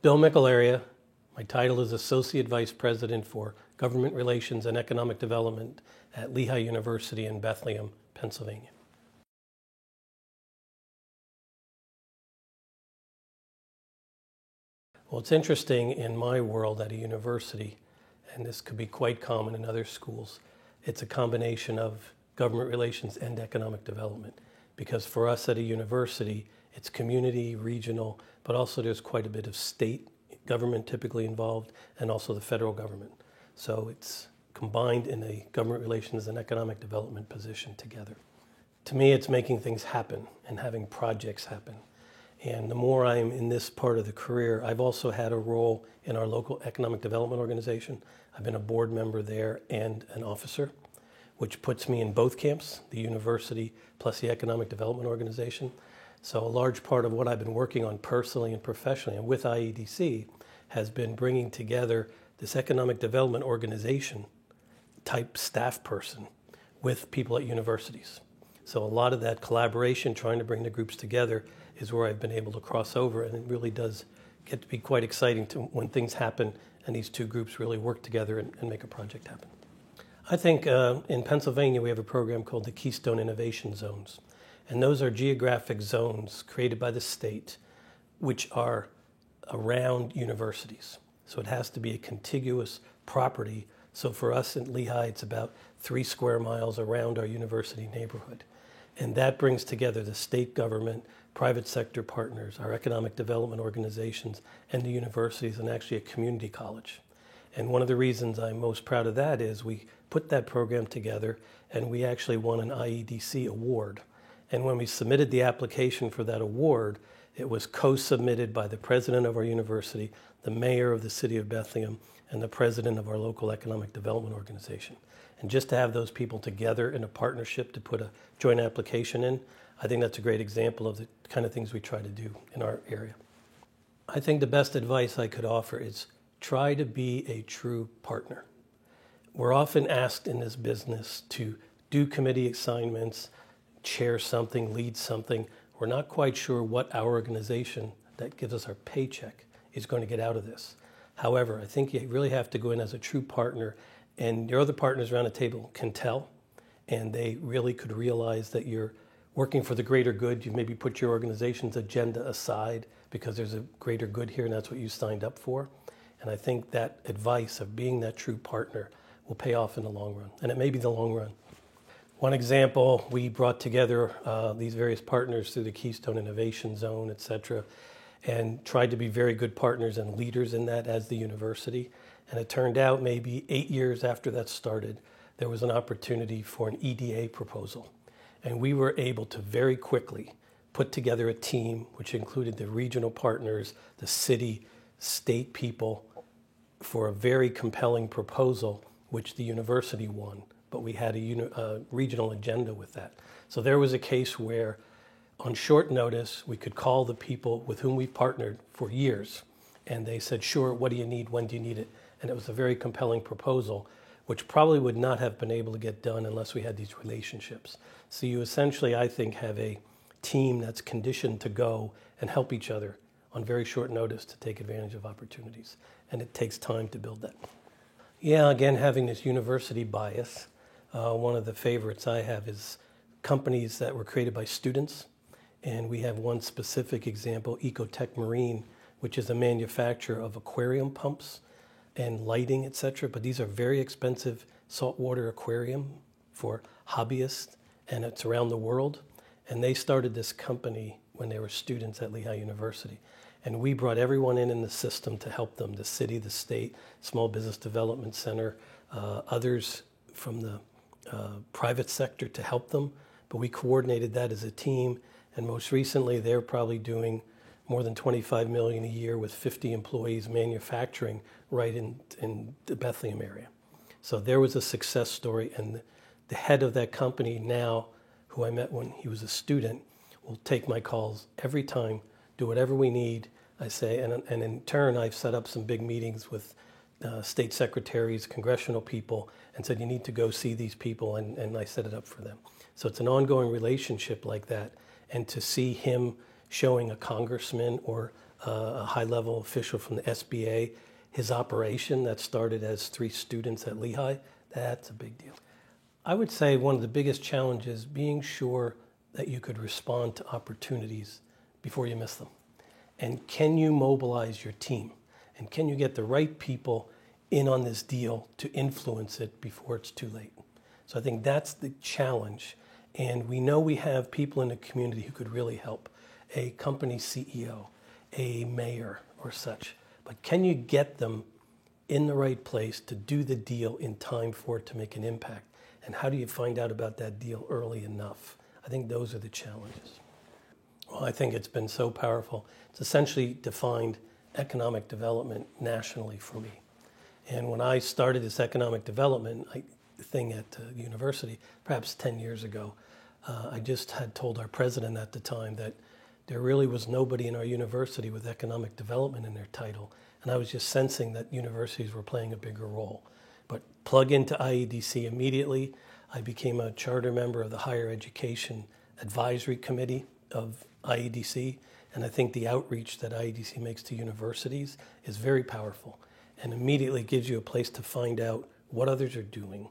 Bill Michelaria. My title is Associate Vice President for Government Relations and Economic Development at Lehigh University in Bethlehem, Pennsylvania. Well, it's interesting in my world at a university, and this could be quite common in other schools, it's a combination of government relations and economic development. Because for us at a university, it's community, regional, but also there's quite a bit of state government typically involved, and also the federal government. So it's combined in a government relations and economic development position together. To me, it's making things happen and having projects happen. And the more I'm in this part of the career, I've also had a role in our local economic development organization. I've been a board member there and an officer, which puts me in both camps, the university plus the economic development organization. So a large part of what I've been working on personally and professionally and with IEDC has been bringing together this economic development organization type staff person with people at universities. So a lot of that collaboration, trying to bring the groups together, is where I've been able to cross over, and it really does get to be quite exciting when things happen and these two groups really work together and make a project happen. I think in Pennsylvania we have a program called the Keystone Innovation Zones. And those are geographic zones created by the state which are around universities. So it has to be a contiguous property. So for us in Lehigh, it's about 3 square miles around our university neighborhood. And that brings together the state government, private sector partners, our economic development organizations, and the universities, and actually a community college. And one of the reasons I'm most proud of that is we put that program together and we actually won an IEDC award. And when we submitted the application for that award, it was co-submitted by the president of our university, the mayor of the city of Bethlehem, and the president of our local economic development organization. And just to have those people together in a partnership to put a joint application in, I think that's a great example of the kind of things we try to do in our area. I think the best advice I could offer is try to be a true partner. We're often asked in this business to do committee assignments, chair something, lead something. We're not quite sure what our organization that gives us our paycheck is going to get out of this. However, I think you really have to go in as a true partner, and your other partners around the table can tell, and they really could realize that you're working for the greater good. You maybe put your organization's agenda aside because there's a greater good here, and that's what you signed up for. And I think that advice of being that true partner will pay off in the long run, and it may be the long run. One example, we brought together these various partners through the Keystone Innovation Zone, et cetera, and tried to be very good partners and leaders in that as the university. And it turned out maybe 8 years after that started, there was an opportunity for an EDA proposal. And we were able to very quickly put together a team which included the regional partners, the city, state people, for a very compelling proposal, which the university won. But we had a regional agenda with that. So there was a case where on short notice, we could call the people with whom we partnered for years. And they said, sure, what do you need? When do you need it? And it was a very compelling proposal, which probably would not have been able to get done unless we had these relationships. So you essentially, I think, have a team that's conditioned to go and help each other on very short notice to take advantage of opportunities. And it takes time to build that. Yeah, again, having this university bias. One of the favorites I have is companies that were created by students. And we have one specific example, Ecotech Marine, which is a manufacturer of aquarium pumps and lighting, et cetera. But these are very expensive saltwater aquarium for hobbyists, and it's around the world. And they started this company when they were students at Lehigh University. And we brought everyone in the system to help them, the city, the state, Small Business Development Center, others from the private sector to help them. But we coordinated that as a team. And most recently, they're probably doing more than $25 million a year with 50 employees manufacturing right in the Bethlehem area. So there was a success story. And the head of that company now, who I met when he was a student, will take my calls every time, do whatever we need, I say. And in turn, I've set up some big meetings with state secretaries, congressional people, and said, you need to go see these people, and I set it up for them. So it's an ongoing relationship like that. And to see him showing a congressman or a high-level official from the SBA. His operation that started as 3 students at Lehigh, that's a big deal. I would say one of the biggest challenges being sure that you could respond to opportunities before you miss them. And can you mobilize your team? And can you get the right people in on this deal to influence it before it's too late? So I think that's the challenge. And we know we have people in the community who could really help. A company CEO, a mayor or such. But can you get them in the right place to do the deal in time for it to make an impact? And how do you find out about that deal early enough? I think those are the challenges. Well, I think it's been so powerful. It's essentially defined economic development nationally for me. And when I started this economic development thing at the university, perhaps 10 years ago, I just had told our president at the time that there really was nobody in our university with economic development in their title. And I was just sensing that universities were playing a bigger role. But plug into IEDC immediately. I became a charter member of the Higher Education Advisory Committee of IEDC. And I think the outreach that IEDC makes to universities is very powerful and immediately gives you a place to find out what others are doing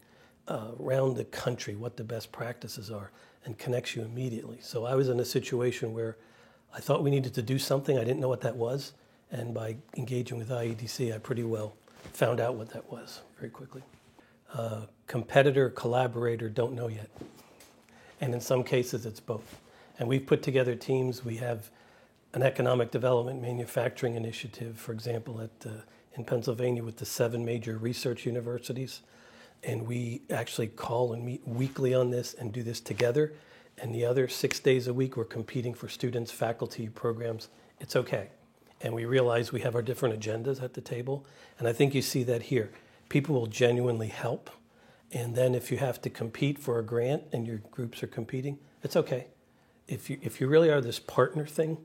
around the country, what the best practices are, and connects you immediately. So I was in a situation where I thought we needed to do something. I didn't know what that was. And by engaging with IEDC, I pretty well found out what that was very quickly. Competitor, collaborator, don't know yet. And in some cases, it's both. And we've put together teams. We have an economic development manufacturing initiative, for example, in Pennsylvania with the 7 major research universities. And we actually call and meet weekly on this and do this together. And the other 6 days a week, we're competing for students, faculty, programs. It's okay. And we realize we have our different agendas at the table. And I think you see that here. People will genuinely help. And then if you have to compete for a grant and your groups are competing, it's okay. If you really are this partner thing,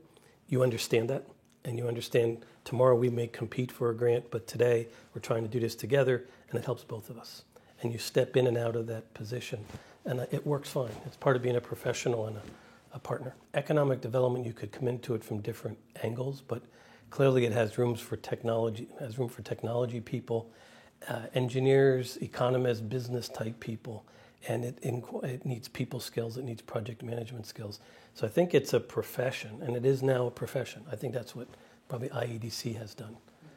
you understand that. And you understand tomorrow we may compete for a grant, but today we're trying to do this together, and it helps both of us. And you step in and out of that position, and it works fine. It's part of being a professional and a partner. Economic development, you could come into it from different angles, but clearly it has room for technology people, engineers, economists, business type people, and it needs people skills, it needs project management skills. So I think it's a profession, and it is now a profession. I think that's what probably IEDC has done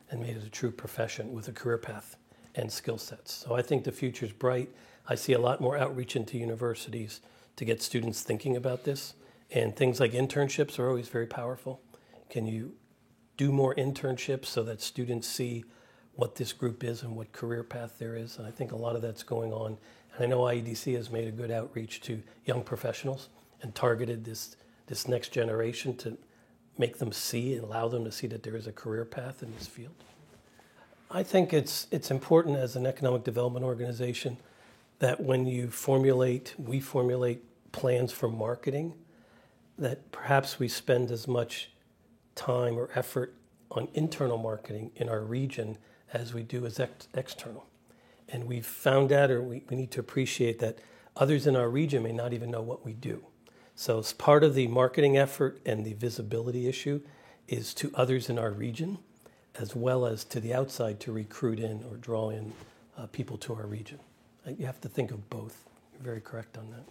and made it a true profession with a career path and skill sets. So I think the future's bright. I see a lot more outreach into universities to get students thinking about this, and things like internships are always very powerful. Can you do more internships so that students see what this group is and what career path there is? And I think a lot of that's going on. And I know IEDC has made a good outreach to young professionals and targeted this next generation to make them see and allow them to see that there is a career path in this field. I think it's important as an economic development organization that when we formulate plans for marketing, that perhaps we spend as much time or effort on internal marketing in our region as we do as external. And we've found out, or we need to appreciate that others in our region may not even know what we do. So as part of the marketing effort and the visibility issue is to others in our region, as well as to the outside to recruit in or draw in people to our region. You have to think of both. You're very correct on that.